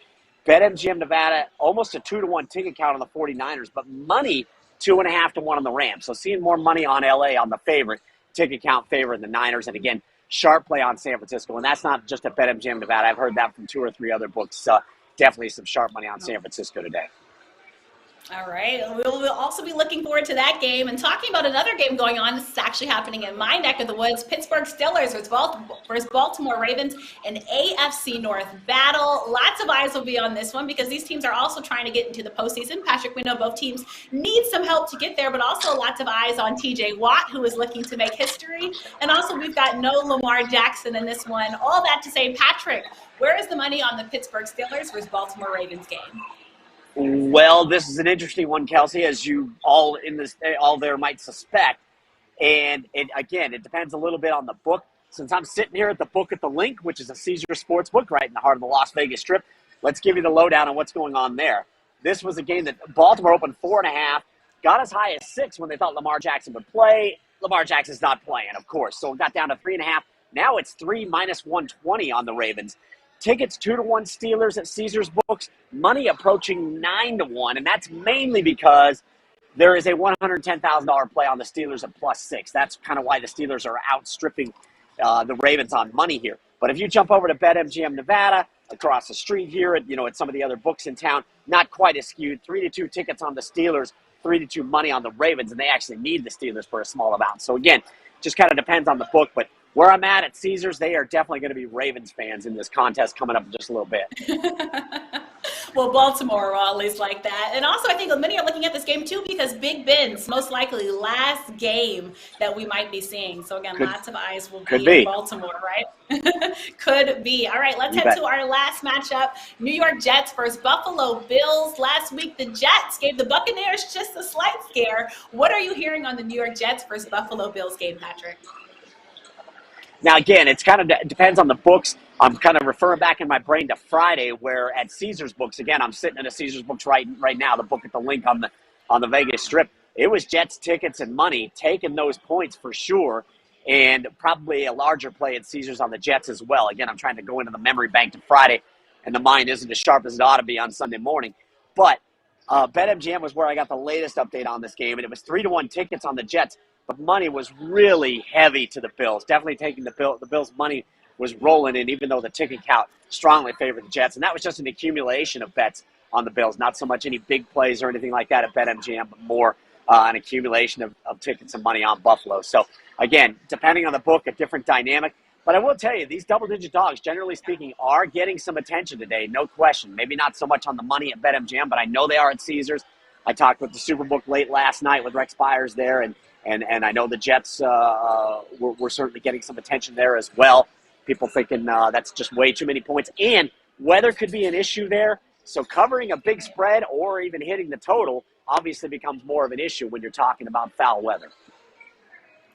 BetMGM Nevada, almost a 2-to-1 ticket count on the 49ers, but money 2.5 to 1 on the Rams. So seeing more money on LA on the favorite, ticket count favoring the Niners. And again, sharp play on San Francisco. And that's not just at BetMGM Nevada. I've heard that from 2 or 3 other books. Definitely some sharp money on San Francisco today. All right. We'll also be looking forward to that game and talking about another game going on. This is actually happening in my neck of the woods. Pittsburgh Steelers versus Baltimore Ravens, an AFC North battle. Lots of eyes will be on this one because these teams are also trying to get into the postseason. Patrick, we know both teams need some help to get there, but also lots of eyes on TJ Watt, who is looking to make history. And also we've got no Lamar Jackson in this one. All that to say, Patrick, where is the money on the Pittsburgh Steelers versus Baltimore Ravens game? Well, this is an interesting one, Kelsey, as you all there might suspect. And it depends a little bit on the book. Since I'm sitting here at the book at the Link, which is a Caesar sports book right in the heart of the Las Vegas Strip, let's give you the lowdown on what's going on there. This was a game that Baltimore opened 4.5, got as high as 6 when they thought Lamar Jackson would play. Lamar Jackson's not playing, of course, so it got down to 3.5. Now it's 3 minus 120 on the Ravens. Tickets 2-to-1 Steelers at Caesars books, money approaching 9-to-1, and that's mainly because there is a $110,000 play on the Steelers at +6. That's kind of why the Steelers are outstripping the Ravens on money here. But if you jump over to BetMGM Nevada, across the street here at some of the other books in town, not quite as skewed. 3-to-2 tickets on the Steelers, 3-to-2 money on the Ravens, and they actually need the Steelers for a small amount. So again, just kind of depends on the book, but where I'm at Caesars, they are definitely going to be Ravens fans in this contest coming up in just a little bit. Well, Baltimore will always like that. And also, I think many are looking at this game, too, because Big Ben's most likely last game that we might be seeing. So, again, lots of eyes will be in Baltimore, right? Could be. All right, let's head to our last matchup. New York Jets versus Buffalo Bills. Last week, the Jets gave the Buccaneers just a slight scare. What are you hearing on the New York Jets versus Buffalo Bills game, Patrick? Now, again, it's kind of depends on the books. I'm kind of referring back in my brain to Friday, where at Caesars books, again, I'm sitting in a Caesars books right now, the book at the Link on the Vegas Strip. It was Jets tickets and money, taking those points for sure, and probably a larger play at Caesars on the Jets as well. Again, I'm trying to go into the memory bank to Friday, and the mind isn't as sharp as it ought to be on Sunday morning. But BetMGM was where I got the latest update on this game, and it was 3-to-1 tickets on the Jets. But money was really heavy to the Bills. Definitely taking the Bills' money was rolling in, even though the ticket count strongly favored the Jets. And that was just an accumulation of bets on the Bills. Not so much any big plays or anything like that at BetMGM, but more an accumulation of tickets and money on Buffalo. So, again, depending on the book, a different dynamic. But I will tell you, these double-digit dogs, generally speaking, are getting some attention today, no question. Maybe not so much on the money at BetMGM, but I know they are at Caesars. I talked with the Superbook late last night with Rex Byers there, and I know the Jets were certainly getting some attention there as well. People thinking that's just way too many points. And weather could be an issue there. So covering a big spread or even hitting the total obviously becomes more of an issue when you're talking about foul weather.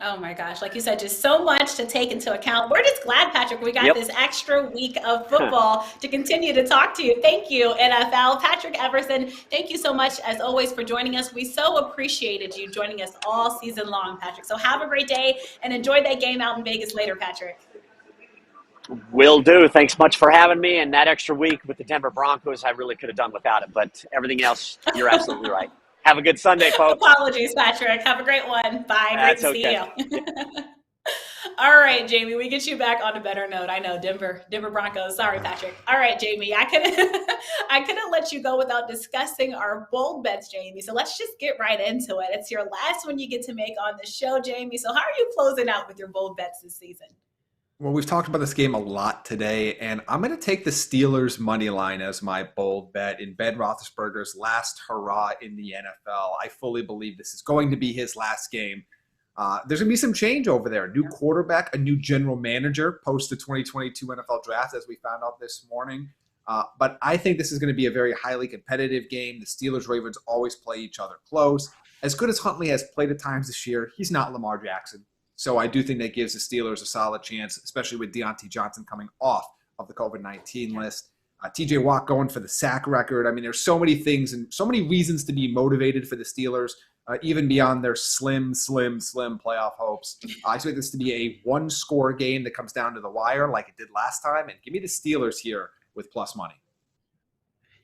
Oh, my gosh. Like you said, just so much to take into account. We're just glad, Patrick, we got this extra week of football to continue to talk to you. Thank you, NFL. Patrick Everson, thank you so much, as always, for joining us. We so appreciated you joining us all season long, Patrick. So have a great day and enjoy that game out in Vegas later, Patrick. Will do. Thanks much for having me. And that extra week with the Denver Broncos, I really could have done without it. But everything else, you're absolutely right. Have a good Sunday, folks. Apologies, Patrick. Have a great one. Bye. Great to see you. All right, Jamie, we get you back on a better note. I know Denver Broncos. Sorry, Patrick. All right, Jamie, I couldn't let you go without discussing our bold bets, Jamie. So let's just get right into it. It's your last one you get to make on the show, Jamie. So how are you closing out with your bold bets this season? Well, we've talked about this game a lot today, and I'm going to take the Steelers money line as my bold bet in Ben Roethlisberger's last hurrah in the NFL. I fully believe this is going to be his last game. There's going to be some change over there. New quarterback, a new general manager post the 2022 NFL draft, as we found out this morning. But I think this is going to be a very highly competitive game. The Steelers-Ravens always play each other close. As good as Huntley has played at times this year, he's not Lamar Jackson. So I do think that gives the Steelers a solid chance, especially with Deontay Johnson coming off of the COVID-19 list. TJ Watt going for the sack record. I mean, there's so many things and so many reasons to be motivated for the Steelers, even beyond their slim playoff hopes. I expect this to be a one-score game that comes down to the wire like it did last time. And give me the Steelers here with plus money.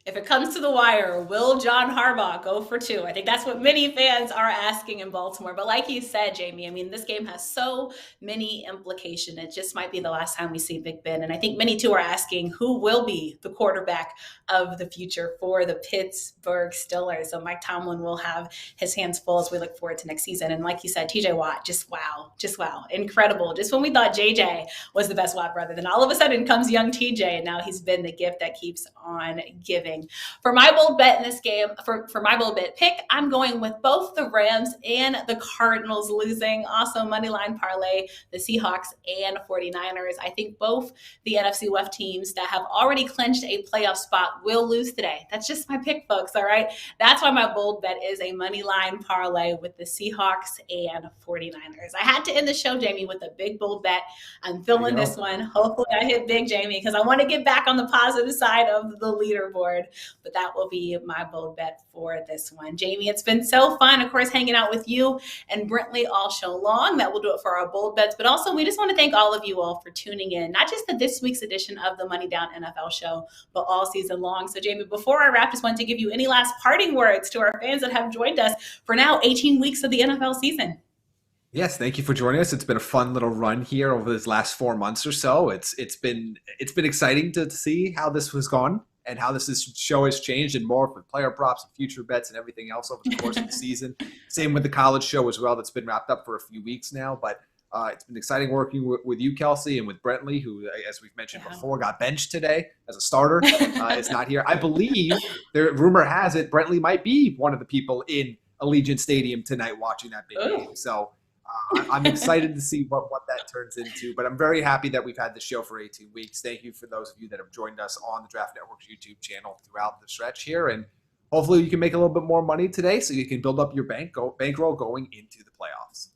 If it comes to the wire, will John Harbaugh go for 2? I think that's what many fans are asking in Baltimore. But like you said, Jamie, I mean, this game has so many implications. It just might be the last time we see Big Ben. And I think many too are asking who will be the quarterback of the future for the Pittsburgh Steelers. So Mike Tomlin will have his hands full as we look forward to next season. And like you said, TJ Watt, just wow. Incredible. Just when we thought JJ was the best Watt brother, then all of a sudden comes young TJ. And now he's been the gift that keeps on giving. For my bold bet in this game, for my bold bet pick, I'm going with both the Rams and the Cardinals losing. Also, moneyline parlay, the Seahawks and 49ers. I think both the NFC West teams that have already clinched a playoff spot will lose today. That's just my pick, folks, all right? That's why my bold bet is a moneyline parlay with the Seahawks and 49ers. I had to end the show, Jamie, with a big bold bet. I'm feeling this one. Hopefully I hit big, Jamie, because I want to get back on the positive side of the leaderboard. But that will be my bold bet for this one. Jamie, it's been so fun, of course, hanging out with you and Brentley all show long. That will do it for our bold bets. But also, we just want to thank all of you all for tuning in, not just to this week's edition of the Money Down NFL show, but all season long. So, Jamie, before I wrap, just wanted to give you any last parting words to our fans that have joined us for now 18 weeks of the NFL season. Yes, thank you for joining us. It's been a fun little run here over this last 4 months or so. It's been exciting to see how this was gone and how this show has changed and more with player props and future bets and everything else over the course of the season. Same with the college show as well. That's been wrapped up for a few weeks now, but it's been exciting working with you, Kelsey, and with Brentley, who, as we've mentioned before, got benched today as a starter. Is not here. I believe, rumor has it, Brentley might be one of the people in Allegiant Stadium tonight watching that big game. So I'm excited to see what that turns into, but I'm very happy that we've had the show for 18 weeks. Thank you for those of you that have joined us on the Draft Network's YouTube channel throughout the stretch here, and hopefully you can make a little bit more money today so you can build up your bankroll going into the playoffs.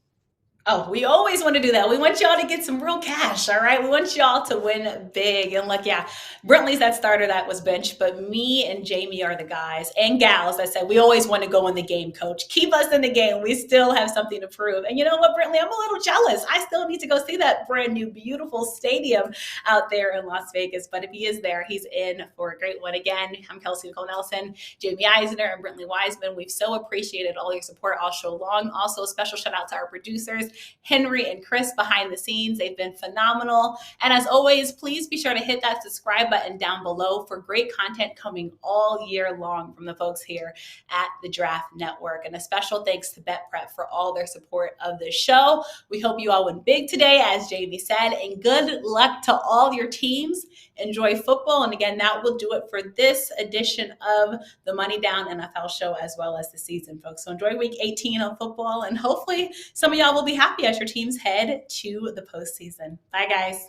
Oh, we always want to do that. We want y'all to get some real cash, all right? We want y'all to win big. And like, Brentley's that starter that was benched, but me and Jamie are the guys and gals that said we always want to go in the game, coach. Keep us in the game. We still have something to prove. And you know what, Brentley? I'm a little jealous. I still need to go see that brand new, beautiful stadium out there in Las Vegas. But if he is there, he's in for a great one. Again, I'm Kelsey Nicole Nelson, Jaime Eisner, and Brentley Wiseman. We've so appreciated all your support all show long. Also, a special shout out to our producers, Henry and Chris behind the scenes. They've been phenomenal. And as always, please be sure to hit that subscribe button down below for great content coming all year long from the folks here at the Draft Network. And a special thanks to BetPrep for all their support of the show. We hope you all win big today, as Jamie said, and good luck to all your teams. Enjoy football. And again, that will do it for this edition of the Money Down NFL show, as well as the season, folks. So enjoy week 18 of football, and hopefully some of y'all will be happy as your teams head to the postseason. Bye, guys.